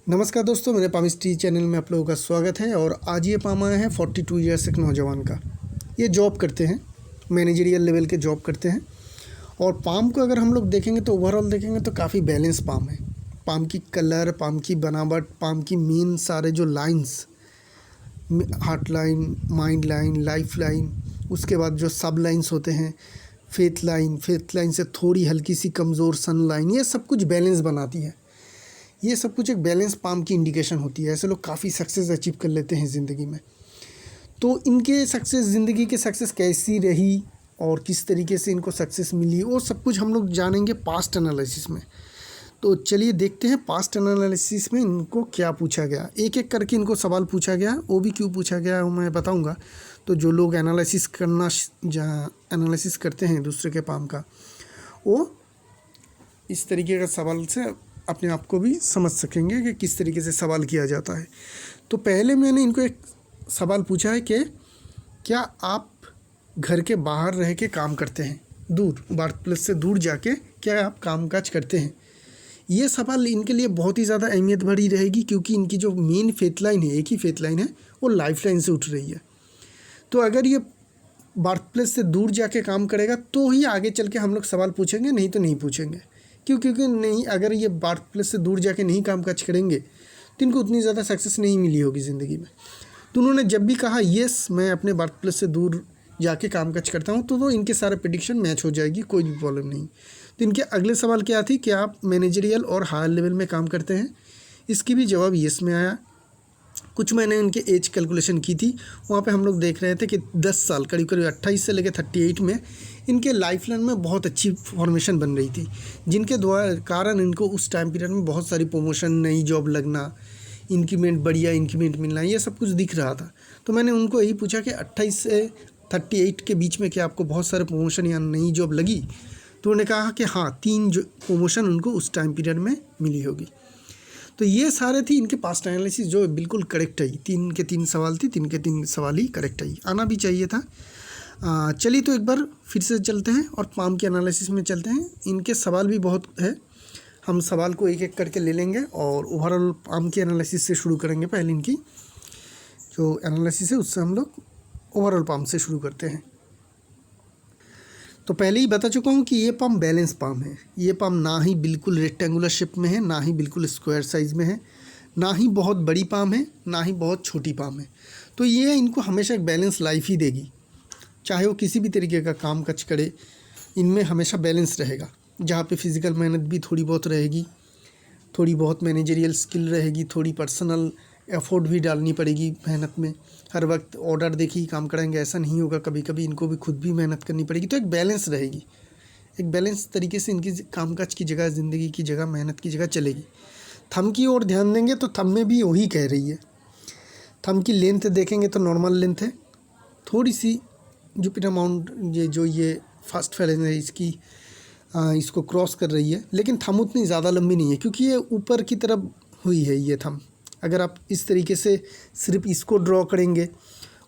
नमस्कार दोस्तों, मेरे पामिस टी चैनल में आप लोगों का स्वागत है। और आज ये पाम आया है 42 ईयर्स एक नौजवान का। ये जॉब करते हैं, मैनेजरियल लेवल के जॉब करते हैं। और पाम को अगर हम लोग देखेंगे तो ओवरऑल देखेंगे तो काफ़ी बैलेंस पाम है। पाम की कलर, पाम की बनावट, पाम की मेन सारे जो lines, heart line, mind line, life line, उसके बाद जो सब लाइन्स होते हैं, फेथ लाइन से थोड़ी हल्की सी कमज़ोर सन लाइन, ये सब कुछ बैलेंस बनाती है। ये सब कुछ एक बैलेंस पाम की इंडिकेशन होती है। ऐसे लोग काफ़ी सक्सेस अचीव कर लेते हैं ज़िंदगी में। तो इनके सक्सेस, ज़िंदगी के सक्सेस कैसी रही और किस तरीके से इनको सक्सेस मिली, वो सब कुछ हम लोग जानेंगे पास्ट एनालिसिस में। तो चलिए देखते हैं पास्ट एनालिसिस में इनको क्या पूछा गया। एक एक करके इनको सवाल पूछा गया, वो भी क्यों पूछा गया वो मैं बताऊँगा। तो जो लोग एनालिसिस करते हैं दूसरे के पाम का, वो इस तरीके का सवाल से अपने आप को भी समझ सकेंगे कि किस तरीके से सवाल किया जाता है। तो पहले मैंने इनको एक सवाल पूछा है कि क्या आप घर के बाहर रह के काम करते हैं, दूर, बर्थ प्लेस से दूर जाके क्या आप कामकाज करते हैं। ये सवाल इनके लिए बहुत ही ज़्यादा अहमियत भरी रहेगी, क्योंकि इनकी जो मेन फेथ लाइन है, एक ही फेथ लाइन है, वो लाइफ लाइन से उठ रही है। तो अगर ये बर्थ प्लेस से दूर जाके काम करेगा तो ही आगे चल के हम लोग सवाल पूछेंगे, नहीं तो नहीं पूछेंगे। क्योंकि नहीं, अगर ये बर्थ प्लेस से दूर जाके नहीं कामकाज करेंगे तो इनको उतनी ज़्यादा सक्सेस नहीं मिली होगी ज़िंदगी में। तो उन्होंने जब भी कहा येस मैं अपने बर्थ प्लेस से दूर जाके कामकाज करता हूँ, तो इनके सारे प्रेडिक्शन मैच हो जाएगी, कोई भी प्रॉब्लम नहीं। तो इनके अगले सवाल क्या थी कि आप मैनेजरियल और हायर लेवल में काम करते हैं। इसकी भी जवाब येस में आया। कुछ मैंने इनके एज कैलकुलेशन की थी, वहाँ पे हम लोग देख रहे थे कि 10 साल, करीब करीब 28 से लेकर 38 में इनके लाइफ लाइन में बहुत अच्छी फॉर्मेशन बन रही थी, जिनके द्वारा कारण इनको उस टाइम पीरियड में बहुत सारी प्रमोशन, नई जॉब लगना, इंक्रीमेंट, बढ़िया इंक्रीमेंट मिलना, ये सब कुछ दिख रहा था। तो मैंने उनको यही पूछा कि 28 से 38 के बीच में क्या आपको बहुत सारे प्रमोशन या नई जॉब लगी। तो उन्होंने कहा कि हाँ, 3 प्रमोशन उनको उस टाइम पीरियड में मिली होगी। तो ये सारे थी इनके पास्ट एनालिसिस जो बिल्कुल करेक्ट आई। 3 के 3 सवाल थी, 3 के 3 सवाल ही करेक्ट आई, आना भी चाहिए था। चलिए तो एक बार फिर से चलते हैं और पाम के एनालिसिस में चलते हैं। इनके सवाल भी बहुत है, हम सवाल को एक एक करके ले लेंगे और ओवरऑल पाम के एनालिसिस से शुरू करेंगे। पहले इनकी जो एनालिसिस है उससे हम लोग ओवरऑल पाम से शुरू करते हैं। तो पहले ही बता चुका हूँ कि ये पाम बैलेंस पाम है। ये पाम ना ही बिल्कुल रेक्टेंगुलर शेप में है, ना ही बिल्कुल स्क्वायर साइज़ में है, ना ही बहुत बड़ी पाम है, ना ही बहुत छोटी पाम है। तो ये इनको हमेशा एक बैलेंस लाइफ ही देगी, चाहे वो किसी भी तरीके का काम काज करे, इनमें हमेशा बैलेंस रहेगा। जहाँ पे फिज़िकल मेहनत भी थोड़ी बहुत रहेगी, थोड़ी बहुत मैनेजरियल स्किल रहेगी, थोड़ी पर्सनल एफर्ट भी डालनी पड़ेगी मेहनत में। हर वक्त ऑर्डर देखी काम कराएंगे ऐसा नहीं होगा, कभी कभी इनको भी खुद भी मेहनत करनी पड़ेगी। तो एक बैलेंस रहेगी, एक बैलेंस तरीके से इनकी कामकाज की जगह, ज़िंदगी की जगह, मेहनत की जगह चलेगी। थंब की ओर ध्यान देंगे तो थंब में भी वही कह रही है। थंब की लेंथ देखेंगे तो नॉर्मल लेंथ है, थोड़ी सी जुपिटर माउंट ये फर्स्ट फेलेंज है इसकी, इसको क्रॉस कर रही है, लेकिन थंब उतनी ज़्यादा लंबी नहीं है क्योंकि ये ऊपर की तरफ हुई है ये थंब। अगर आप इस तरीके से सिर्फ इसको ड्रॉ करेंगे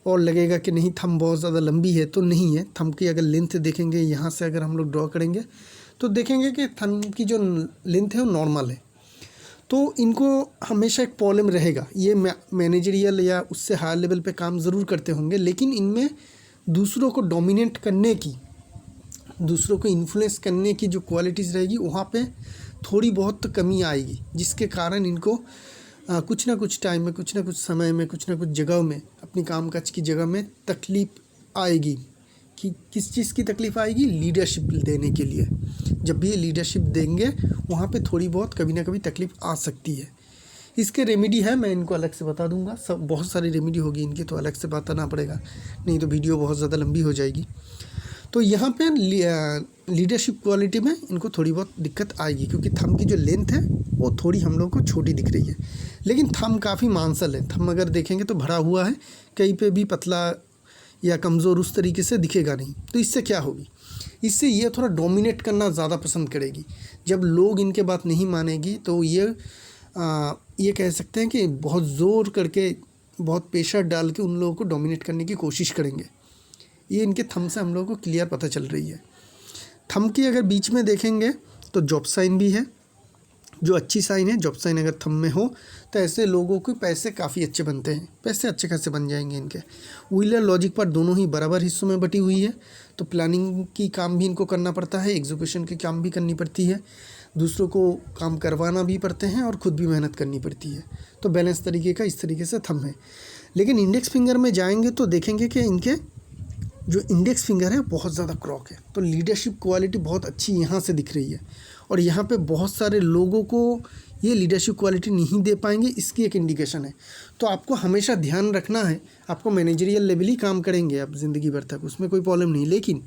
और लगेगा कि नहीं थंब बहुत ज़्यादा लंबी है, तो नहीं है। थंब की अगर लेंथ देखेंगे, यहाँ से अगर हम लोग ड्रॉ करेंगे तो देखेंगे कि थंब की जो लेंथ है वो नॉर्मल है। तो इनको हमेशा एक प्रॉब्लम रहेगा, ये मैनेजरियल या उससे हायर लेवल पे काम ज़रूर करते होंगे, लेकिन इनमें दूसरों को डोमिनेट करने की, दूसरों को इन्फ्लुएंस करने की जो क्वालिटीज़ रहेगी, वहाँ पे थोड़ी बहुत तो कमी आएगी, जिसके कारण इनको कुछ ना कुछ टाइम में, कुछ ना कुछ समय में, कुछ ना कुछ जगह में, अपनी कामकाज की जगह में तकलीफ़ आएगी। कि किस चीज़ की तकलीफ़ आएगी? लीडरशिप देने के लिए। जब भी ये लीडरशिप देंगे वहाँ पे थोड़ी बहुत कभी ना कभी तकलीफ़ आ सकती है। इसके रेमेडी है, मैं इनको अलग से बता दूंगा। सब बहुत सारी रेमेडी होगी इनकी, तो अलग से बताना पड़ेगा, नहीं तो वीडियो बहुत ज़्यादा लंबी हो जाएगी। तो यहाँ पे लीडरशिप क्वालिटी में इनको थोड़ी बहुत दिक्कत आएगी, क्योंकि थंब की जो लेंथ है वो थोड़ी हम लोग को छोटी दिख रही है, लेकिन थंब काफ़ी मांसल है। थंब अगर देखेंगे तो भरा हुआ है, कहीं पे भी पतला या कमज़ोर उस तरीके से दिखेगा नहीं। तो इससे क्या होगी? इससे ये थोड़ा डोमिनेट करना ज़्यादा पसंद करेगी। जब लोग इनके बात नहीं मानेगी तो ये कह सकते हैं कि बहुत ज़ोर करके, बहुत प्रेशर डाल के उन लोगों को डोमिनेट करने की कोशिश करेंगे। ये इनके थंब से हम लोगों को क्लियर पता चल रही है। थंब की अगर बीच में देखेंगे तो जॉब साइन भी है, जो अच्छी साइन है, जॉब साइन अगर थंब में हो तो ऐसे लोगों के पैसे काफ़ी अच्छे बनते हैं, पैसे अच्छे खासे बन जाएंगे इनके। व्हीलर लॉजिक पर दोनों ही बराबर हिस्सों में बटी हुई है, तो प्लानिंग की काम भी इनको करना पड़ता है, एग्जीक्यूशन की काम भी करनी पड़ती है, दूसरों को काम करवाना भी पड़ते हैं और ख़ुद भी मेहनत करनी पड़ती है। तो बैलेंस तरीके का इस तरीके से थंब है। लेकिन इंडेक्स फिंगर में जाएंगे तो देखेंगे कि इनके जो इंडेक्स फिंगर है बहुत ज़्यादा क्रॉक है, तो लीडरशिप क्वालिटी बहुत अच्छी यहाँ से दिख रही है। और यहाँ पे बहुत सारे लोगों को ये लीडरशिप क्वालिटी नहीं दे पाएंगे, इसकी एक इंडिकेशन है। तो आपको हमेशा ध्यान रखना है, आपको मैनेजरियल लेवल ही काम करेंगे आप ज़िंदगी भर तक, उसमें कोई प्रॉब्लम नहीं, लेकिन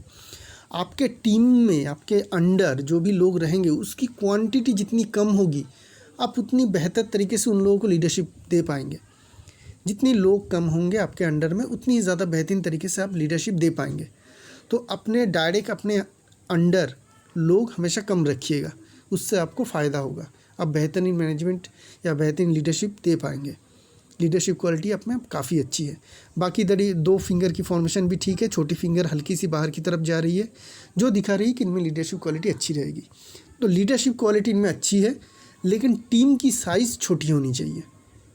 आपके टीम में आपके अंडर जो भी लोग रहेंगे उसकी क्वांटिटी जितनी कम होगी, आप उतनी बेहतर तरीके से उन लोगों को लीडरशिप दे पाएंगे। जितनी लोग कम होंगे आपके अंडर में, उतनी ही ज़्यादा बेहतरीन तरीके से आप लीडरशिप दे पाएंगे। तो अपने डायरेक्ट अपने अंडर लोग हमेशा कम रखिएगा, उससे आपको फ़ायदा होगा, आप बेहतरीन मैनेजमेंट या बेहतरीन लीडरशिप दे पाएंगे। लीडरशिप क्वालिटी आप में काफ़ी अच्छी है। बाकी इधर ये 2 फिंगर की फॉर्मेशन भी ठीक है, छोटी फिंगर हल्की सी बाहर की तरफ जा रही है, जो दिखा रही है कि इनमें लीडरशिप क्वालिटी अच्छी रहेगी। तो लीडरशिप क्वालिटी इनमें अच्छी है, लेकिन टीम की साइज़ छोटी होनी चाहिए,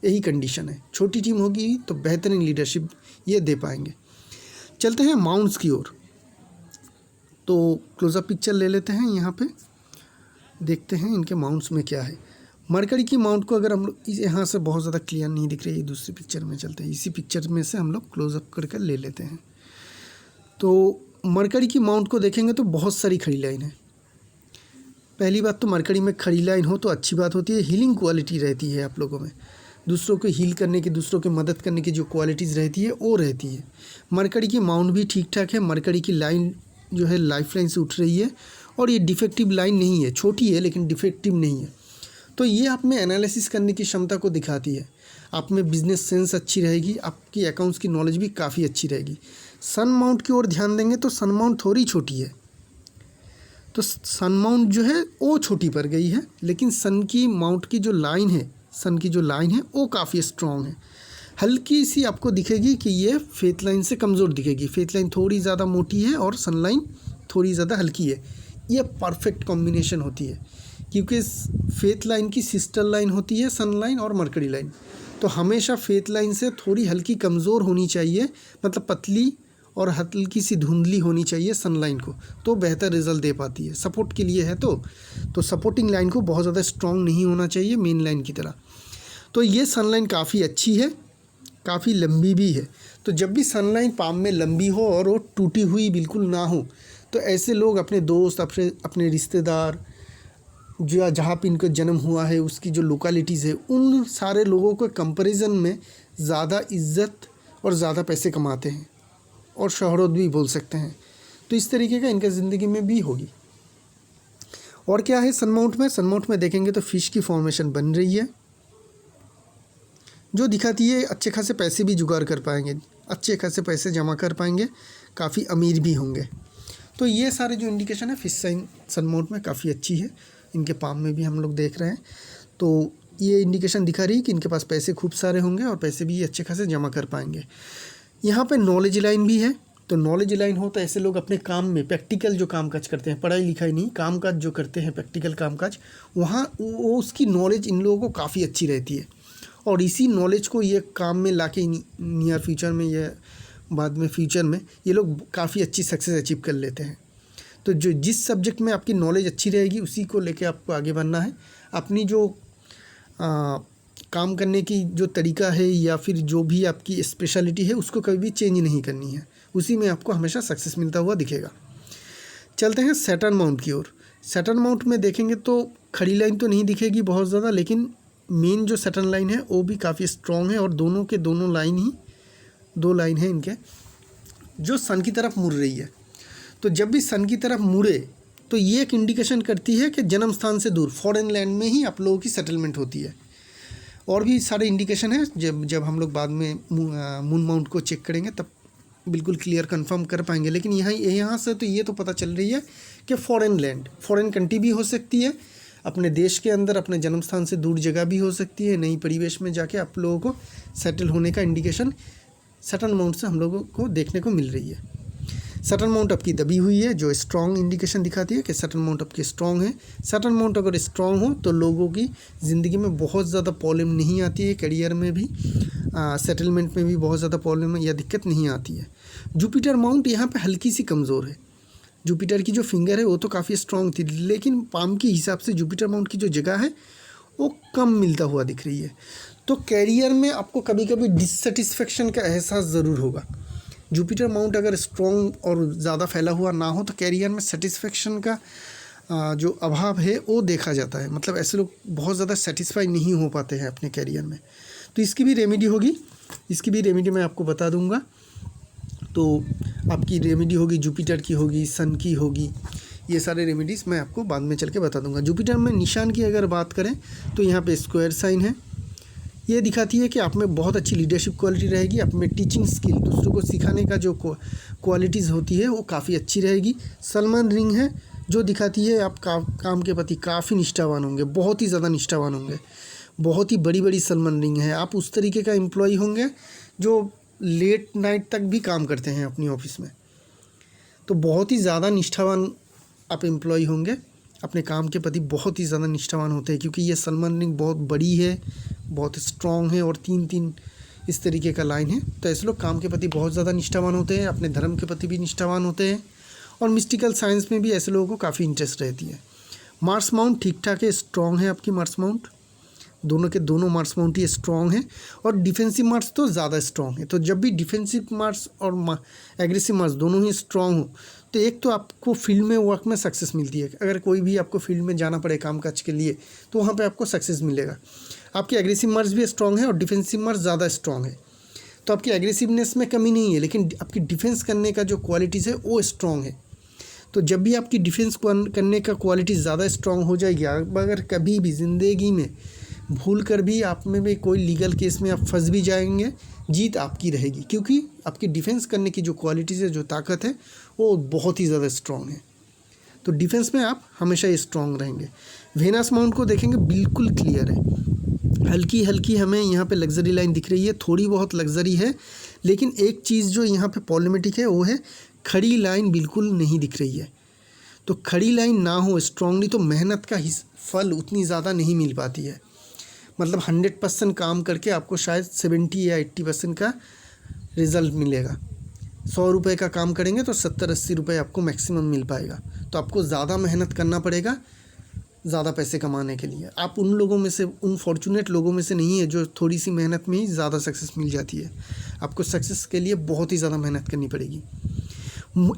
यही कंडीशन है। छोटी टीम होगी तो बेहतरीन लीडरशिप ये दे पाएंगे। चलते हैं माउंट्स की ओर, तो क्लोजअप पिक्चर ले लेते हैं। यहाँ पे देखते हैं इनके माउंट्स में क्या है। मरकरी की माउंट को अगर हम लोग यहाँ से बहुत ज़्यादा क्लियर नहीं दिख रही है, दूसरी पिक्चर में चलते हैं, इसी पिक्चर में से हम लोग क्लोजअप कर ले लेते हैं। तो मरकरी की माउंट को देखेंगे तो बहुत सारी खड़ी लाइन है। पहली बात तो मरकरी में खड़ी लाइन हो तो अच्छी बात होती है, हीलिंग क्वालिटी रहती है आप लोगों में, दूसरों को हील करने की, दूसरों की मदद करने की जो क्वालिटीज़ रहती है वो रहती है। मरकरी की माउंट भी ठीक ठाक है, मरकरी की लाइन जो है लाइफ लाइन से उठ रही है और ये डिफेक्टिव लाइन नहीं है, छोटी है लेकिन डिफेक्टिव नहीं है। तो ये आप में एनालिसिस करने की क्षमता को दिखाती है, आप में बिजनेस सेंस अच्छी रहेगी, आपकी अकाउंट्स की नॉलेज भी काफ़ी अच्छी रहेगी। सन माउंट की ओर ध्यान देंगे तो सन माउंट थोड़ी छोटी है, तो सन माउंट जो है वो छोटी पड़ गई है, लेकिन सन की माउंट की जो लाइन है, सन की जो लाइन है वो काफ़ी स्ट्रॉन्ग है। हल्की सी आपको दिखेगी कि ये फेथ लाइन से कमज़ोर दिखेगी, फेथ लाइन थोड़ी ज़्यादा मोटी है और सन लाइन थोड़ी ज़्यादा हल्की है। ये परफेक्ट कॉम्बिनेशन होती है, क्योंकि फेथ लाइन की सिस्टर लाइन होती है सन लाइन और मरकरी लाइन। तो हमेशा फेथ लाइन से थोड़ी हल्की कमज़ोर होनी चाहिए, मतलब पतली और हल्की सी धुंधली होनी चाहिए सन लाइन को, तो बेहतर रिजल्ट दे पाती है। सपोर्ट के लिए है तो सपोर्टिंग लाइन को बहुत ज़्यादा स्ट्रॉन्ग नहीं होना चाहिए मेन लाइन की तरह। तो ये सन लाइन काफ़ी अच्छी है, काफ़ी लंबी भी है। तो जब भी सन लाइन पाम में लंबी हो और वो टूटी हुई बिल्कुल ना हो, तो ऐसे लोग अपने दोस्त, अपने रिश्तेदार, जो जहाँ पे इनका जन्म हुआ है उसकी जो लोकेलिटीज़ है, उन सारे लोगों के कंपैरिजन में ज़्यादा इज्जत और ज़्यादा पैसे कमाते हैं और शोहरत भी बोल सकते हैं। तो इस तरीके का इनका ज़िंदगी में भी होगी। और क्या है सन माउंट में देखेंगे तो फिश की फॉर्मेशन बन रही है, जो दिखाती है अच्छे खासे पैसे भी जुगाड़ कर पाएंगे, अच्छे खासे पैसे जमा कर पाएंगे, काफ़ी अमीर भी होंगे। तो ये सारे जो इंडिकेशन है फिश साइन सन माउंट में काफ़ी अच्छी है, इनके पाम में भी हम लोग देख रहे हैं। तो ये इंडिकेशन दिखा रही है कि इनके पास पैसे खूब सारे होंगे और पैसे भी अच्छे खासे जमा कर पाएंगे। यहाँ पे नॉलेज लाइन भी है, तो नॉलेज लाइन हो तो ऐसे लोग अपने काम में प्रैक्टिकल जो कामकाज करते हैं, पढ़ाई लिखाई नहीं, कामकाज जो करते हैं प्रैक्टिकल कामकाज, वहाँ वो उसकी नॉलेज इन लोगों को काफ़ी अच्छी रहती है। और इसी नॉलेज को ये काम में लाके नियर फ्यूचर में या बाद में फ्यूचर में ये लोग काफ़ी अच्छी सक्सेस अचीव कर लेते हैं। तो जो जिस सब्जेक्ट में आपकी नॉलेज अच्छी रहेगी उसी को लेके आपको आगे बढ़ना है। अपनी जो काम करने की जो तरीका है या फिर जो भी आपकी स्पेशलिटी है उसको कभी भी चेंज नहीं करनी है, उसी में आपको हमेशा सक्सेस मिलता हुआ दिखेगा। चलते हैं सैटर्न माउंट की ओर। सैटर्न माउंट में देखेंगे तो खड़ी लाइन तो नहीं दिखेगी बहुत ज़्यादा, लेकिन मेन जो सैटर्न लाइन है वो भी काफ़ी स्ट्रॉन्ग है और दोनों के दोनों लाइन ही 2 लाइन है इनके जो सन की तरफ मुड़ रही है। तो जब भी सन की तरफ मुड़े तो ये एक इंडिकेशन करती है कि जन्म स्थान से दूर फॉरेन लैंड में ही आप लोगों की सेटलमेंट होती है। और भी सारे इंडिकेशन है, जब हम लोग बाद में मून माउंट को चेक करेंगे तब बिल्कुल क्लियर कंफर्म कर पाएंगे। लेकिन यहाँ से तो ये तो पता चल रही है कि फॉरेन लैंड, फॉरेन कंट्री भी हो सकती है, अपने देश के अंदर अपने जन्म स्थान से दूर जगह भी हो सकती है, नई परिवेश में जाके आप लोगों को सेटल होने का इंडिकेशन सैटर्न माउंट से हम लोगों को देखने को मिल रही है। सटन माउंट आपकी दबी हुई है, जो स्ट्रॉन्ग इंडिकेशन दिखाती है कि सटन माउंट आपकी स्ट्रॉन्ग है। सटन माउंट अगर स्ट्रॉन्ग हो तो लोगों की ज़िंदगी में बहुत ज़्यादा प्रॉब्लम नहीं आती है, करियर में भी, सेटलमेंट में भी बहुत ज़्यादा प्रॉब्लम या दिक्कत नहीं आती है। जुपिटर माउंट यहाँ पे हल्की सी कमज़ोर है। जुपिटर की जो फिंगर है वो तो काफ़ी स्ट्रॉन्ग थी, लेकिन पाम के हिसाब से जुपिटर माउंट की जो जगह है वो कम मिलता हुआ दिख रही है। तो कैरियर में आपको कभी कभी डिससेटिस्फेक्शन का एहसास ज़रूर होगा। जुपिटर माउंट अगर स्ट्रॉन्ग और ज़्यादा फैला हुआ ना हो तो कैरियर में सेटिस्फेक्शन का जो अभाव है वो देखा जाता है। मतलब ऐसे लोग बहुत ज़्यादा सेटिस्फाई नहीं हो पाते हैं अपने कैरियर में। तो इसकी भी रेमेडी होगी, इसकी भी रेमेडी मैं आपको बता दूंगा। तो आपकी रेमेडी होगी, जुपिटर की होगी, सन की होगी, ये सारे रेमेडीज़ मैं आपको बाद में चल के बता दूंगा। जुपिटर में निशान की अगर बात करें तो यहाँ पे स्क्वायर साइन है। ये दिखाती है कि आप में बहुत अच्छी लीडरशिप क्वालिटी रहेगी, आप में टीचिंग स्किल, दूसरों को सिखाने का जो क्वालिटीज़ होती है वो काफ़ी अच्छी रहेगी। सलमान रिंग है जो दिखाती है आप काम के प्रति काफ़ी निष्ठावान होंगे, बहुत ही ज़्यादा निष्ठावान होंगे। बहुत ही बड़ी बड़ी सलमान रिंग है। आप उस तरीके का एम्प्लॉय होंगे जो लेट नाइट तक भी काम करते हैं अपनी ऑफिस में। तो बहुत ही ज़्यादा निष्ठावान आप एम्प्लॉय होंगे, अपने काम के प्रति बहुत ही ज़्यादा निष्ठावान होते हैं, क्योंकि ये सलमान रिंग बहुत बड़ी है, बहुत स्ट्रॉन्ग है और 3-3 इस तरीके का लाइन है। तो ऐसे लोग काम के प्रति बहुत ज़्यादा निष्ठावान होते हैं, अपने धर्म के प्रति भी निष्ठावान होते हैं और मिस्टिकल साइंस में भी ऐसे लोगों को काफ़ी इंटरेस्ट रहती है। मार्स माउंट ठीक ठाक है, स्ट्रॉन्ग है आपकी मार्स माउंट, दोनों के दोनों मार्स माउंट ही स्ट्रॉन्ग है और डिफेंसिव मार्स तो ज़्यादा स्ट्रॉन्ग है। तो जब भी डिफेंसिव मार्स और एग्रेसिव मार्स दोनों ही स्ट्रॉन्ग हो तो एक तो आपको फील्ड में वर्क में सक्सेस मिलती है। अगर कोई भी आपको फील्ड में जाना पड़े कामकाज के लिए तो वहाँ पे आपको सक्सेस मिलेगा। आपकी एग्रेसिव मार्स भी स्ट्रॉन्ग है और डिफेंसिव मार्स ज़्यादा स्ट्रॉन्ग है। तो आपकी एग्रेसिवनेस में कमी नहीं है, लेकिन आपकी डिफेंस करने का जो क्वालिटीज़ है वो स्ट्रॉन्ग है। तो जब भी आपकी डिफेंस करने का क्वालिटी ज़्यादा स्ट्रॉन्ग हो जाएगी, अगर कभी भी ज़िंदगी में भूल कर भी आप में भी कोई लीगल केस में आप फंस भी जाएंगे, जीत आपकी रहेगी, क्योंकि आपकी डिफेंस करने की जो क्वालिटीज़ है, जो ताकत है, वो बहुत ही ज़्यादा स्ट्रॉन्ग है। तो डिफेंस में आप हमेशा स्ट्रॉन्ग रहेंगे। वेनस माउंट को देखेंगे, बिल्कुल क्लियर है। हल्की हल्की हमें यहाँ पे लग्जरी लाइन दिख रही है, थोड़ी बहुत लग्जरी है, लेकिन एक चीज़ जो यहाँ पे प्रॉब्लमेटिक है वो है खड़ी लाइन बिल्कुल नहीं दिख रही है। तो खड़ी लाइन ना हो स्ट्रांगली तो मेहनत का फल उतनी ज़्यादा नहीं मिल पाती है। मतलब 100% काम करके आपको शायद 70 या 80% का रिज़ल्ट मिलेगा। 100 रुपये का काम करेंगे तो 70-80 रुपये आपको मैक्सिमम मिल पाएगा। तो आपको ज़्यादा मेहनत करना पड़ेगा ज़्यादा पैसे कमाने के लिए। आप उन लोगों में से, उन फॉर्चुनेट लोगों में से नहीं है जो थोड़ी सी मेहनत में ही ज़्यादा सक्सेस मिल जाती है। आपको सक्सेस के लिए बहुत ही ज़्यादा मेहनत करनी पड़ेगी।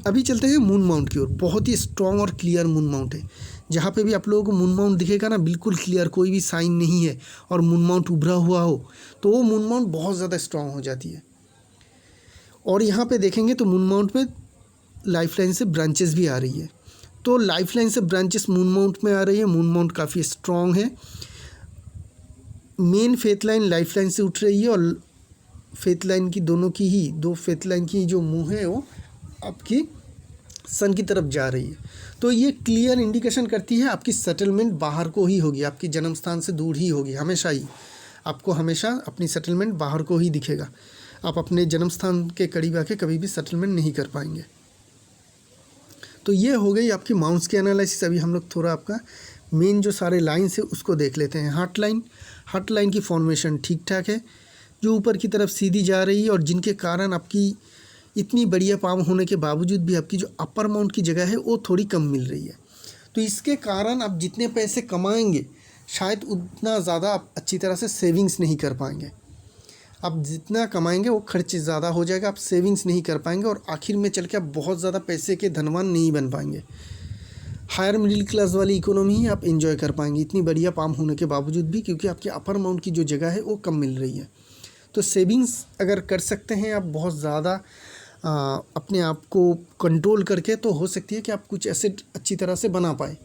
अभी चलते हैं मून माउंट की ओर। बहुत ही स्ट्रॉन्ग और क्लियर मून माउंट है। जहाँ पे भी आप लोगों को मून माउंट दिखेगा ना, बिल्कुल क्लियर, कोई भी साइन नहीं है और मून माउंट उभरा हुआ हो तो वो मून माउंट बहुत ज़्यादा स्ट्रॉन्ग हो जाती है। और यहाँ पे देखेंगे तो मून माउंट पे लाइफ लाइन से ब्रांचेस भी आ रही है। तो लाइफ लाइन से ब्रांचेस मून माउंट में आ रही है। मून माउंट काफ़ी स्ट्रॉन्ग है। Main faith line life line से उठ रही है और फेथ लाइन की दोनों की ही, दो फेथ लाइन की जो मुँह है वो आपकी सन की तरफ जा रही है। तो ये क्लियर इंडिकेशन करती है आपकी सेटलमेंट बाहर को ही होगी, आपकी जन्म स्थान से दूर ही होगी। हमेशा ही आपको हमेशा अपनी सेटलमेंट बाहर को ही दिखेगा। आप अपने जन्म स्थान के करीब आके कभी भी सेटलमेंट नहीं कर पाएंगे। तो ये हो गई आपकी माउंट्स की एनालिसिस। अभी हम लोग थोड़ा आपका मेन जो सारे लाइन्स है उसको देख लेते हैं। हार्ट लाइन की फॉर्मेशन ठीक ठाक है, जो ऊपर की तरफ सीधी जा रही है और जिनके कारण आपकी इतनी बढ़िया पाम होने के बावजूद भी आपकी जो अपर माउंट की जगह है वो थोड़ी कम मिल रही है। तो इसके कारण आप जितने पैसे कमाएंगे शायद उतना ज़्यादा आप अच्छी तरह से सेविंग्स नहीं कर पाएंगे। आप जितना कमाएंगे वो खर्च ज़्यादा हो जाएगा, आप सेविंग्स नहीं कर पाएंगे और आखिर में चल के आप बहुत ज़्यादा पैसे के धनवान नहीं बन पाएंगे। हायर मिडिल क्लास वाली इकोनॉमी ही आप एंजॉय कर पाएंगे इतनी बढ़िया पाम होने के बावजूद भी, क्योंकि आपकी अपर माउंट की जो जगह है वो कम मिल रही है। तो सेविंग्स अगर कर सकते हैं आप बहुत ज़्यादा अपने आप को कंट्रोल करके, तो हो सकती है कि आप कुछ एसेट अच्छी तरह से बना पाए।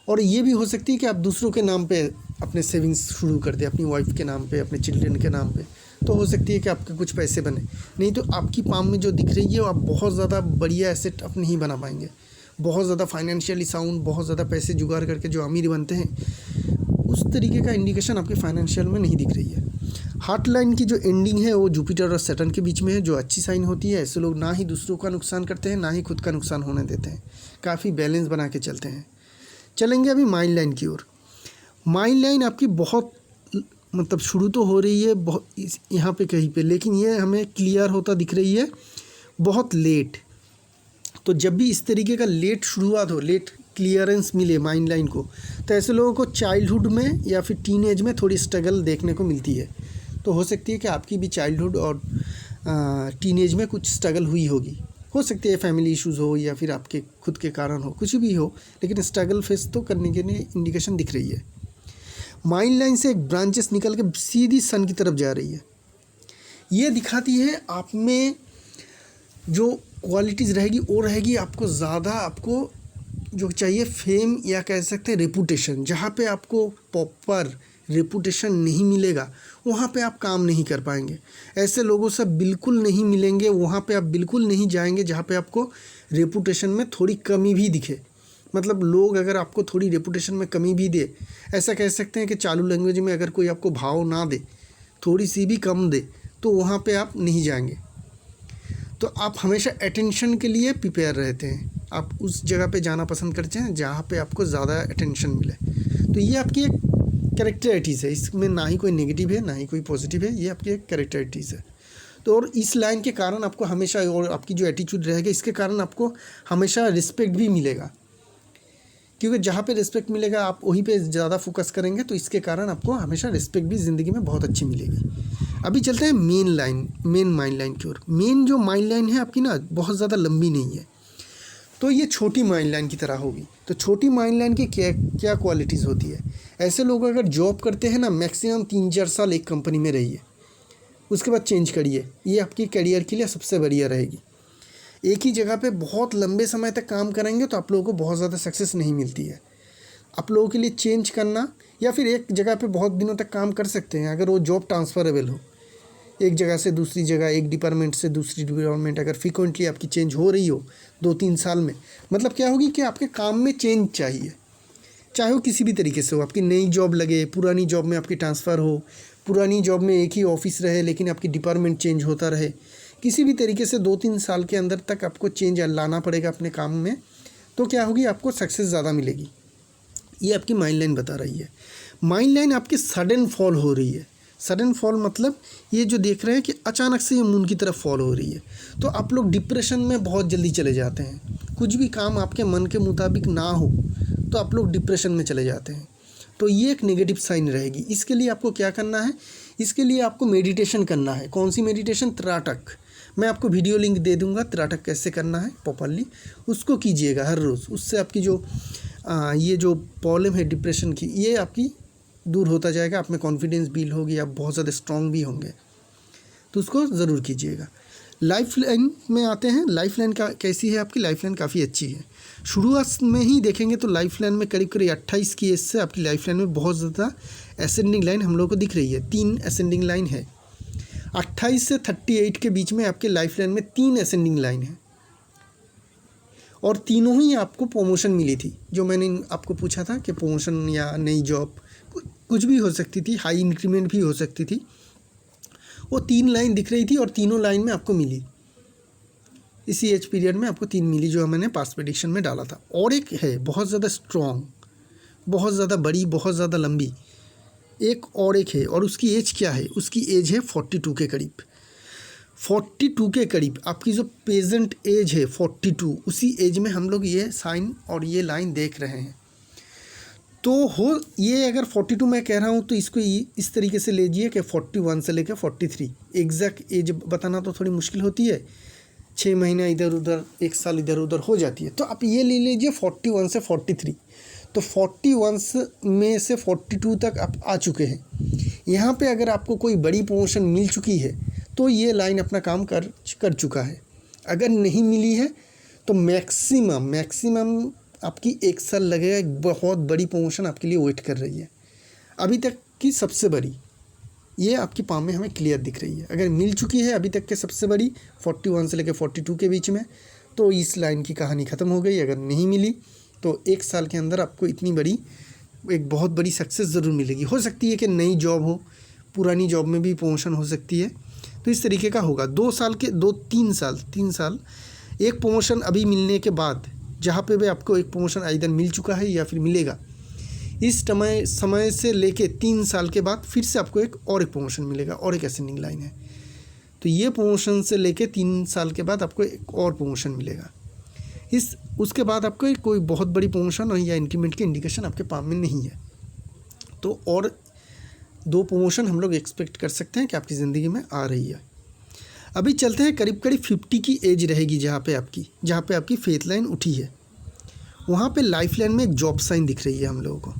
और ये भी हो सकती है कि आप दूसरों के नाम पे अपने सेविंग्स शुरू कर दें, अपनी वाइफ के नाम पे, अपने चिल्ड्रन के नाम पे। तो हो सकती है कि आपके कुछ पैसे बने। नहीं तो आपकी पाम में जो दिख रही है वो आप बहुत ज़्यादा बढ़िया एसेट आप नहीं बना पाएंगे। बहुत ज़्यादा फाइनेंशियली साउंड, बहुत ज़्यादा पैसे जुगाड़ करके जो अमीर बनते हैं, उस तरीके का इंडिकेशन आपके फाइनेंशियल में नहीं दिख रही है। हार्ट लाइन की जो एंडिंग है वो जुपिटर और सैटर्न के बीच में है, जो अच्छी साइन होती है। ऐसे लोग ना ही दूसरों का नुकसान करते हैं, ना ही खुद का नुकसान होने देते हैं, काफ़ी बैलेंस बना के चलते हैं। चलेंगे अभी माइंड लाइन की ओर। माइंड लाइन आपकी बहुत मतलब शुरू तो हो रही है बहुत यहाँ पे कहीं पे, लेकिन ये हमें क्लियर होता दिख रही है बहुत लेट। तो जब भी इस तरीके का लेट शुरुआत हो, लेट क्लियरेंस मिले माइंड लाइन को, तो ऐसे लोगों को चाइल्डहुड में या फिर टीन एज में थोड़ी स्ट्रगल देखने को मिलती है। तो हो सकती है कि आपकी भी चाइल्डहुड और टीन एज में कुछ स्ट्रगल हुई होगी। हो सकती है फैमिली इश्यूज़ हो या फिर आपके खुद के कारण हो, कुछ भी हो, लेकिन स्ट्रगल फेस तो करने के लिए इंडिकेशन दिख रही है। माइंड लाइन से एक ब्रांचेस निकल के सीधी सन की तरफ जा रही है। ये दिखाती है आप में जो क्वालिटीज़ रहेगी वो रहेगी आपको ज़्यादा, आपको जो चाहिए फेम या कह सकते हैं रेपुटेशन। जहाँ पे आपको प्रॉपर रेपुटेशन नहीं मिलेगा वहाँ पे आप काम नहीं कर पाएंगे। ऐसे लोगों से बिल्कुल नहीं मिलेंगे, वहाँ पे आप बिल्कुल नहीं जाएंगे जहाँ पे आपको रेपुटेशन में थोड़ी कमी भी दिखे। मतलब लोग अगर आपको थोड़ी रेपुटेशन में कमी भी दे, ऐसा कह सकते हैं कि चालू लैंग्वेज में अगर कोई आपको भाव ना दे, थोड़ी सी भी कम दे, तो वहाँ पे आप नहीं जाएंगे। तो आप हमेशा अटेंशन के लिए प्रिपेयर रहते हैं, आप उस जगह पे जाना पसंद करते हैं जहाँ पे आपको ज़्यादा अटेंशन मिले। तो ये आपकी एक कैरेक्टरिटीज़ है, इसमें ना ही कोई नेगेटिव है ना ही कोई पॉजिटिव है, ये आपकी एक कैरेक्टरिटीज़ है। तो और इस लाइन के कारण आपको हमेशा, और आपकी जो एटीट्यूड रहेगा इसके कारण आपको हमेशा रिस्पेक्ट भी मिलेगा, क्योंकि जहाँ पे रिस्पेक्ट मिलेगा आप वहीं पे ज़्यादा फोकस करेंगे, तो इसके कारण आपको हमेशा रिस्पेक्ट भी ज़िंदगी में बहुत अच्छी मिलेगी। अभी चलते हैं मेन माइंड लाइन की ओर। मेन जो माइंड लाइन है आपकी ना बहुत ज़्यादा लंबी नहीं है, तो ये छोटी माइंड लाइन की तरह होगी। तो छोटी माइंड लाइन की क्या क्या क्वालिटीज़ होती है? ऐसे लोग अगर जॉब करते हैं ना, मैक्सिमम 3-4 साल एक कंपनी में रहिए, उसके बाद चेंज करिए, ये आपकी करियर के लिए सबसे बढ़िया रहेगी। एक ही जगह पे बहुत लंबे समय तक काम करेंगे तो आप लोगों को बहुत ज़्यादा सक्सेस नहीं मिलती है। आप लोगों के लिए चेंज करना, या फिर एक जगह पे बहुत दिनों तक काम कर सकते हैं अगर वो जॉब ट्रांसफरेबल हो, एक जगह से दूसरी जगह, एक डिपार्टमेंट से दूसरी डिपार्टमेंट अगर फ्रीक्वेंटली आपकी चेंज हो रही हो 2-3 साल में, मतलब क्या होगी कि आपके काम में चेंज चाहिए, चाहे वो किसी भी तरीके से हो। आपकी नई जॉब लगे, पुरानी जॉब में आपकी ट्रांसफ़र हो, पुरानी जॉब में एक ही ऑफिस रहे लेकिन आपकी डिपार्टमेंट चेंज होता रहे, किसी भी तरीके से 2-3 साल के अंदर तक आपको चेंज लाना पड़ेगा अपने काम में, तो क्या होगी, आपको सक्सेस ज़्यादा मिलेगी। ये आपकी माइंड लाइन बता रही है। माइंड लाइन आपकी सडन फॉल हो रही है। सडन फॉल मतलब ये जो देख रहे हैं कि अचानक से ये मून की तरफ फॉल हो रही है, तो आप लोग डिप्रेशन में बहुत जल्दी चले जाते हैं। कुछ भी काम आपके मन के मुताबिक ना हो तो आप लोग डिप्रेशन में चले जाते हैं, तो ये एक नेगेटिव साइन रहेगी। इसके लिए आपको क्या करना है, इसके लिए आपको मेडिटेशन करना है। कौन सी मेडिटेशन? त्राटक। मैं आपको वीडियो लिंक दे दूंगा, त्राटक कैसे करना है प्रॉपरली, उसको कीजिएगा हर रोज़। उससे आपकी जो ये जो प्रॉब्लम है डिप्रेशन की, ये आपकी दूर होता जाएगा, आप में कॉन्फिडेंस बिल्ड होगी, आप बहुत ज़्यादा स्ट्रॉन्ग भी होंगे, तो उसको ज़रूर कीजिएगा। लाइफ लाइन में आते हैं। लाइफ लाइन का कैसी है? आपकी लाइफ लाइन काफ़ी अच्छी है। शुरुआत में ही देखेंगे तो लाइफ लाइन में करीब 28 की एज से आपकी लाइफ लाइन में बहुत ज़्यादा असेंडिंग लाइन हम लोगों को दिख रही है। 3 असेंडिंग लाइन है। 28 से 38 के बीच में आपके लाइफ लाइन में 3 असेंडिंग लाइन है, और तीनों ही आपको प्रमोशन मिली थी। जो मैंने आपको पूछा था कि प्रमोशन या नई जॉब कुछ भी हो सकती थी, हाई इंक्रीमेंट भी हो सकती थी, वो 3 लाइन दिख रही थी और तीनों लाइन में आपको मिली। इसी एज पीरियड में आपको 3 मिली जो मैंने पास्ट प्रेडिक्शन में डाला था। और एक है बहुत ज़्यादा स्ट्रॉन्ग, बहुत ज़्यादा बड़ी, बहुत ज़्यादा लंबी, एक और एक है, और उसकी एज क्या है? उसकी एज है 42 के करीब। 42 के करीब आपकी जो प्रेजेंट एज है 42, उसी एज में हम लोग ये साइन और ये लाइन देख रहे हैं। तो हो ये अगर 42 मैं कह रहा हूँ तो इसको इस तरीके से लीजिए कि 41 से लेकर 43। एग्जैक्ट एज बताना तो थोड़ी मुश्किल होती है, 6 महीना इधर उधर, 1 साल इधर उधर हो जाती है, तो आप ये ले लीजिए 41 से 43। तो 41 में से 42 तक आप आ चुके हैं। यहाँ पे अगर आपको कोई बड़ी प्रमोशन मिल चुकी है तो ये लाइन अपना काम कर चुका है। अगर नहीं मिली है तो मैक्सिमम आपकी 1 साल लगेगा। एक बहुत बड़ी प्रमोशन आपके लिए वेट कर रही है, अभी तक की सबसे बड़ी, ये आपकी पाम में हमें क्लियर दिख रही है। अगर मिल चुकी है अभी तक के सबसे बड़ी 41 से लेकर 42 के बीच में, तो इस लाइन की कहानी ख़त्म हो गई। अगर नहीं मिली तो 1 साल के अंदर आपको इतनी बड़ी, एक बहुत बड़ी सक्सेस ज़रूर मिलेगी। हो सकती है कि नई जॉब हो, पुरानी जॉब में भी प्रमोशन हो सकती है। तो इस तरीके का होगा 3 साल एक प्रमोशन अभी मिलने के बाद, जहाँ पे भी आपको एक प्रमोशन आइदर मिल चुका है या फिर मिलेगा, इस समय से लेके 3 साल के बाद फिर से आपको एक प्रमोशन मिलेगा और एक असेंडिंग लाइन है। तो ये प्रमोशन से लेके 3 साल के बाद आपको एक और प्रमोशन मिलेगा। उसके बाद आपको कोई बहुत बड़ी प्रमोशन या इंक्रीमेंट की इंडिकेशन आपके पास में नहीं है। तो और 2 प्रमोशन हम लोग एक्सपेक्ट कर सकते हैं कि आपकी ज़िंदगी में आ रही है। अभी चलते हैं करीब 50 की एज रहेगी जहाँ पे आपकी फेथ लाइन उठी है, वहाँ पे लाइफ लाइन में एक जॉब साइन दिख रही है हम लोगों को।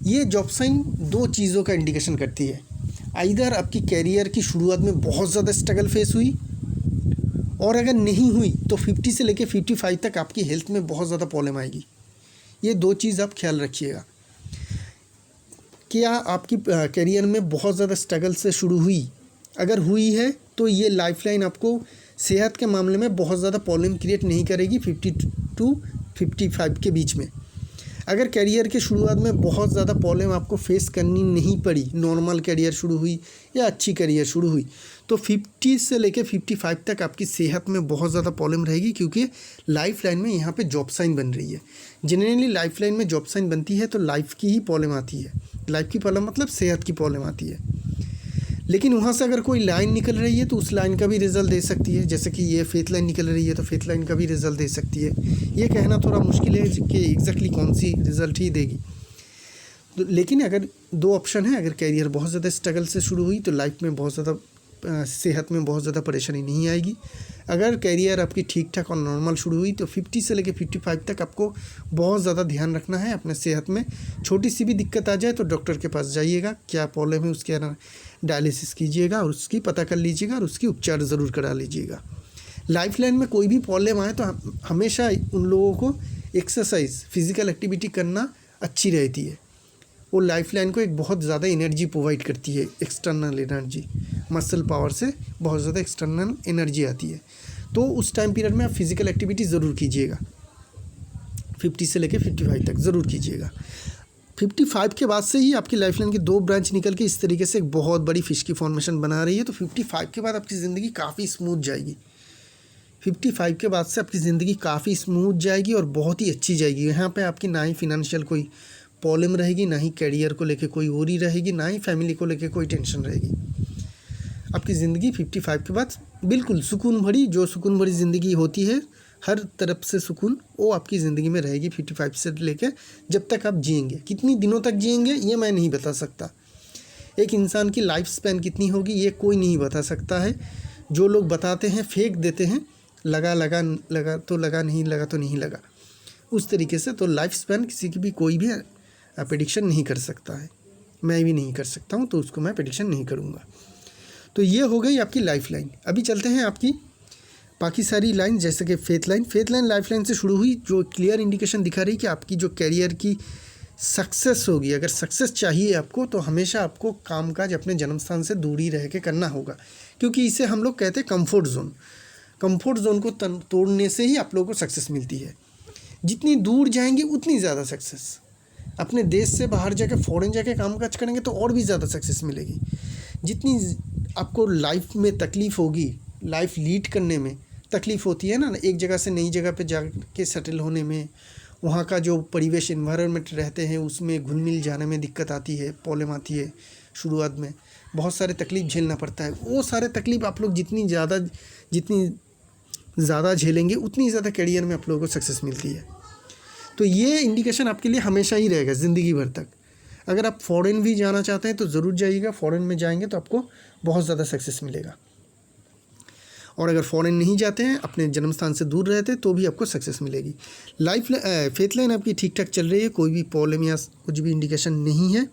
ये जॉब साइन 2 चीज़ों का इंडिकेशन करती है। आइदर आपकी कैरियर की शुरुआत में बहुत ज़्यादा स्ट्रगल फेस हुई, और अगर नहीं हुई तो 50 से लेकर 55 तक आपकी हेल्थ में बहुत ज़्यादा प्रॉब्लम आएगी। ये 2 चीज़ आप ख्याल रखिएगा। क्या आपकी कैरियर में बहुत ज़्यादा स्ट्रगल से शुरू हुई? अगर हुई है तो ये लाइफ लाइन आपको सेहत के मामले में बहुत ज़्यादा प्रॉब्लम क्रिएट नहीं करेगी 50 to 55 के बीच में। अगर कैरियर के शुरुआत में बहुत ज़्यादा प्रॉब्लम आपको फेस करनी नहीं पड़ी, नॉर्मल कैरियर शुरू हुई या अच्छी कैरियर शुरू हुई, तो 50 से लेकर 55 तक आपकी सेहत में बहुत ज़्यादा प्रॉब्लम रहेगी, क्योंकि लाइफ लाइन में यहाँ पे जॉब साइन बन रही है। जनरली लाइफ लाइन में जॉब साइन बनती है तो लाइफ की ही प्रॉब्लम आती है। लाइफ की प्रॉब्लम मतलब सेहत की प्रॉब्लम आती है। लेकिन वहाँ से अगर कोई लाइन निकल रही है तो उस लाइन का भी रिजल्ट दे सकती है। जैसे कि ये फेथ लाइन निकल रही है तो फेथ लाइन का भी रिजल्ट दे सकती है। ये कहना थोड़ा मुश्किल है कि एग्जैक्टली कौन सी रिजल्ट ही देगी। तो लेकिन अगर 2 ऑप्शन है, अगर कैरियर बहुत ज़्यादा स्ट्रगल से शुरू हुई तो लाइफ में बहुत ज़्यादा सेहत में बहुत ज़्यादा परेशानी नहीं आएगी। अगर कैरियर आपकी ठीक ठाक और नॉर्मल शुरू हुई तो 50 से लेकर 55 तक आपको बहुत ज़्यादा ध्यान रखना है अपने सेहत में। छोटी सी भी दिक्कत आ जाए तो डॉक्टर के पास जाइएगा, क्या प्रॉब्लम है उसके डायलिसिस कीजिएगा और उसकी पता कर लीजिएगा और उसकी उपचार ज़रूर करा लीजिएगा। लाइफ लाइन में कोई भी प्रॉब्लम आए तो हमेशा उन लोगों को एक्सरसाइज, फिज़िकल एक्टिविटी करना अच्छी रहती है। वो लाइफ लाइन को एक बहुत ज़्यादा एनर्जी प्रोवाइड करती है, एक्सटर्नल एनर्जी, मसल पावर से बहुत ज़्यादा एक्सटर्नल एनर्जी आती है। तो उस टाइम पीरियड में आप फिज़िकल एक्टिविटी ज़रूर कीजिएगा। 50 से लेकर 55 तक ज़रूर कीजिएगा। 55 के बाद से ही आपकी लाइफ लाइन की 2 ब्रांच निकल के इस तरीके से एक बहुत बड़ी फिश की फॉर्मेशन बना रही है। तो 55 के बाद आपकी ज़िंदगी काफ़ी स्मूथ जाएगी। 55 के बाद से आपकी ज़िंदगी काफ़ी स्मूथ जाएगी और बहुत ही अच्छी जाएगी। यहाँ पे आपकी ना ही फिनेंशियल कोई प्रॉब्लम रहेगी, ना ही कैरियर को लेके कोई वरी रहेगी, ना ही फैमिली को लेके कोई टेंशन रहेगी। आपकी ज़िंदगी 55 के बाद बिल्कुल सुकून भरी, जो सुकून भरी ज़िंदगी होती है, हर तरफ से सुकून, वो आपकी ज़िंदगी में रहेगी 55 से लेकर जब तक आप जिएंगे। कितनी दिनों तक जिएंगे ये मैं नहीं बता सकता। एक इंसान की लाइफ स्पैन कितनी होगी ये कोई नहीं बता सकता है। जो लोग बताते हैं, फेंक देते हैं, लगा तो लगा, नहीं लगा तो नहीं लगा, उस तरीके से। तो लाइफ स्पैन किसी की भी कोई भी प्रेडिक्शन नहीं कर सकता है, मैं भी नहीं कर सकता हूँ, तो उसको मैं प्रेडिक्शन नहीं करूँगा। तो ये हो गई आपकी लाइफ लाइन। अभी चलते हैं आपकी बाकी सारी लाइन, जैसे कि फेथ लाइन लाइफ लाइन से शुरू हुई, जो क्लियर इंडिकेशन दिखा रही कि आपकी जो कैरियर की सक्सेस होगी। अगर सक्सेस चाहिए आपको तो हमेशा आपको कामकाज अपने जन्म स्थान से दूरी रह के करना होगा, क्योंकि इसे हम लोग कहते हैं कंफर्ट जोन। कंफर्ट जोन को तोड़ने से ही आप लोगों को सक्सेस मिलती है। जितनी दूर जाएंगे उतनी ज़्यादा सक्सेस। अपने देश से बाहर जाकर फॉरेन जाकर कामकाज करेंगे तो और भी ज़्यादा सक्सेस मिलेगी। जितनी आपको लाइफ में तकलीफ़ होगी, लाइफ लीड करने में तकलीफ़ होती है ना, एक जगह से नई जगह पे जाके सेटल होने में, वहाँ का जो परिवेश एनवायरनमेंट रहते हैं उसमें घुल मिल जाने में दिक्कत आती है, प्रॉब्लम आती है। शुरुआत में बहुत सारे तकलीफ़ झेलना पड़ता है। वो सारे तकलीफ़ आप लोग जितनी ज़्यादा झेलेंगे उतनी ज़्यादा कैरियर में आप लोगों को सक्सेस मिलती है। तो ये इंडिकेशन आपके लिए हमेशा ही रहेगा ज़िंदगी भर तक। अगर आप फॉरेन भी जाना चाहते हैं तो ज़रूर जाइएगा। फॉरेन में जाएंगे तो आपको बहुत ज़्यादा सक्सेस मिलेगा। और अगर फॉरेन नहीं जाते हैं, अपने जन्म स्थान से दूर रहते हैं, तो भी आपको सक्सेस मिलेगी। फेथ लाइन आपकी ठीक ठाक चल रही है, कोई भी प्रॉब्लम या कुछ भी इंडिकेशन नहीं है।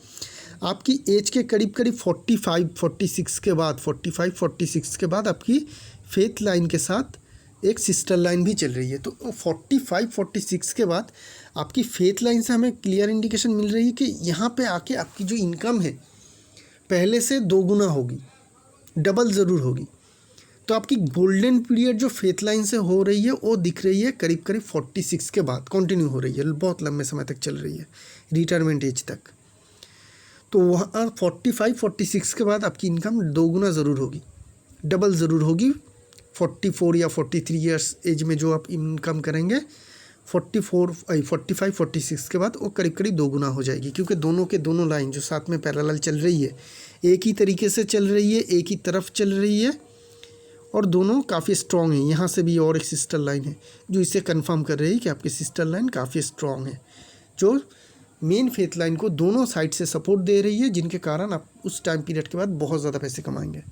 आपकी एज के करीब 45-46 के बाद 45-46 के बाद आपकी फेथ लाइन के साथ एक सिस्टर लाइन भी चल रही है। तो 45-46 के बाद आपकी फेथ लाइन से हमें क्लियर इंडिकेशन मिल रही है कि यहाँ पे आके आपकी जो इनकम है पहले से 2 गुना होगी, डबल ज़रूर होगी। तो आपकी गोल्डन पीरियड जो फेथ लाइन से हो रही है वो दिख रही है करीब 46 के बाद कंटिन्यू हो रही है, बहुत लंबे समय तक चल रही है, रिटायरमेंट एज तक। तो वहाँ 45-46 के बाद आपकी इनकम 2 गुना ज़रूर होगी, डबल ज़रूर होगी। 44 या 43 ईयर्स एज में जो आप इनकम करेंगे 45-46 के बाद वो करीब करीब 2 गुना हो जाएगी, क्योंकि दोनों के दोनों लाइन जो साथ में पैरेलल चल रही है, एक ही तरीके से चल रही है, एक ही तरफ चल रही है और दोनों काफ़ी स्ट्रॉन्ग हैं। यहाँ से भी और एक सिस्टर लाइन है जो इसे कंफर्म कर रही है कि आपकी सिस्टर लाइन काफ़ी स्ट्रॉन्ग है, जो मेन फेथ लाइन को दोनों साइड से सपोर्ट दे रही है, जिनके कारण आप उस टाइम पीरियड के बाद बहुत ज़्यादा पैसे कमाएंगे।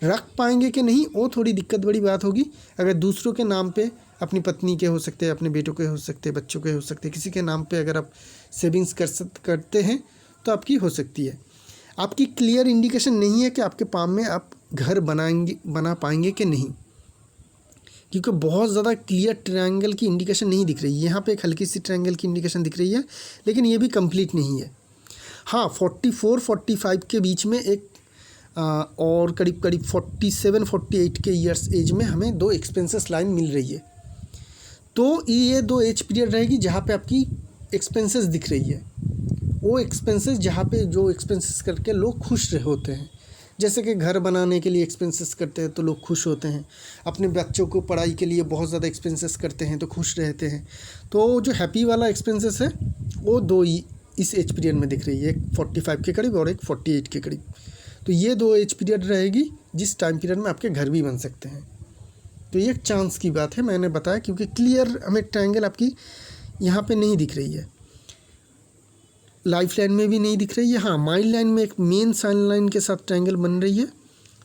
रख पाएंगे कि नहीं वो थोड़ी दिक्कत बड़ी बात होगी। अगर दूसरों के नाम पे, अपनी पत्नी के हो सकते हैं, अपने बेटों के हो सकते हैं, बच्चों के हो सकते हैं, किसी के नाम पे अगर आप सेविंग्स करते हैं तो आपकी हो सकती है। आपकी क्लियर इंडिकेशन नहीं है कि आपके पाम में आप घर बना पाएंगे कि नहीं, क्योंकि बहुत ज़्यादा क्लियर ट्रायंगल की इंडिकेशन नहीं दिख रही है। यहाँ पे एक हल्की सी ट्रायंगल की इंडिकेशन दिख रही है, लेकिन ये भी कंप्लीट नहीं है। हाँ, 44-45 के बीच में एक और करीब करीब 47-48 के ईयर्स एज में हमें 2 एक्सपेंसेस लाइन मिल रही है। तो ये 2 एज पीरियड रहेगी जहाँ पे आपकी एक्सपेंसेस दिख रही है। वो एक्सपेंसेस जहाँ पे जो एक्सपेंसेस करके लोग खुश होते हैं, जैसे कि घर बनाने के लिए एक्सपेंसेस करते हैं तो लोग खुश होते हैं, अपने बच्चों को पढ़ाई के लिए बहुत ज़्यादा एक्सपेंसेस करते हैं तो खुश रहते हैं। तो जो हैप्पी वाला एक्सपेंसेस है वो 2 इस एज पीरियड में दिख रही है, एक 45 के करीब और एक 48 के करीब। तो ये 2 एज पीरियड रहेगी जिस टाइम पीरियड में आपके घर भी बन सकते हैं। तो ये एक चांस की बात है, मैंने बताया, क्योंकि क्लियर हमें ट्रायंगल आपकी यहाँ पे नहीं दिख रही है, लाइफ लाइन में भी नहीं दिख रही है। हाँ, माइंड लाइन में एक मेन साइन लाइन के साथ ट्रायंगल बन रही है,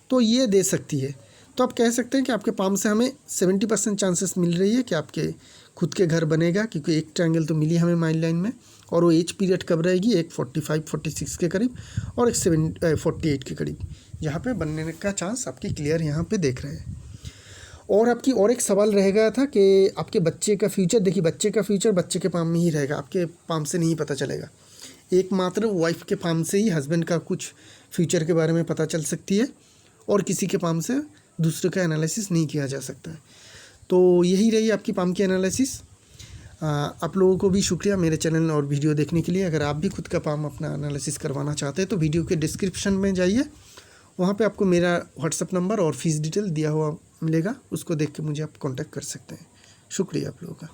तो ये दे सकती है। तो आप कह सकते हैं कि आपके पाम से हमें 70% चांसेस मिल रही है कि आपके खुद के घर बनेगा, क्योंकि एक ट्रायंगल तो मिली हमें माइंड लाइन में। और वो एज पीरियड कब रहेगी, एक 45-46 के करीब और एक 48 के करीब, जहाँ पे बनने का चांस आपकी क्लियर यहाँ पे देख रहे हैं। और आपकी और एक सवाल रह गया था कि आपके बच्चे का फ्यूचर। देखिए, बच्चे का फ्यूचर बच्चे के पाम में ही रहेगा, आपके पाम से नहीं पता चलेगा। एकमात्र वाइफ के पाम से ही हस्बैंड का कुछ फ्यूचर के बारे में पता चल सकती है, और किसी के पाम से दूसरे का एनालिसिस नहीं किया जा सकता है। तो यही रही आपकी पाम की एनालिसिस। आप लोगों को भी शुक्रिया मेरे चैनल और वीडियो देखने के लिए। अगर आप भी खुद का पाम अपना एनालिसिस करवाना चाहते हैं तो वीडियो के डिस्क्रिप्शन में जाइए, वहाँ पे आपको मेरा व्हाट्सएप नंबर और फीस डिटेल दिया हुआ मिलेगा, उसको देख के मुझे आप कांटेक्ट कर सकते हैं। शुक्रिया आप लोगों का।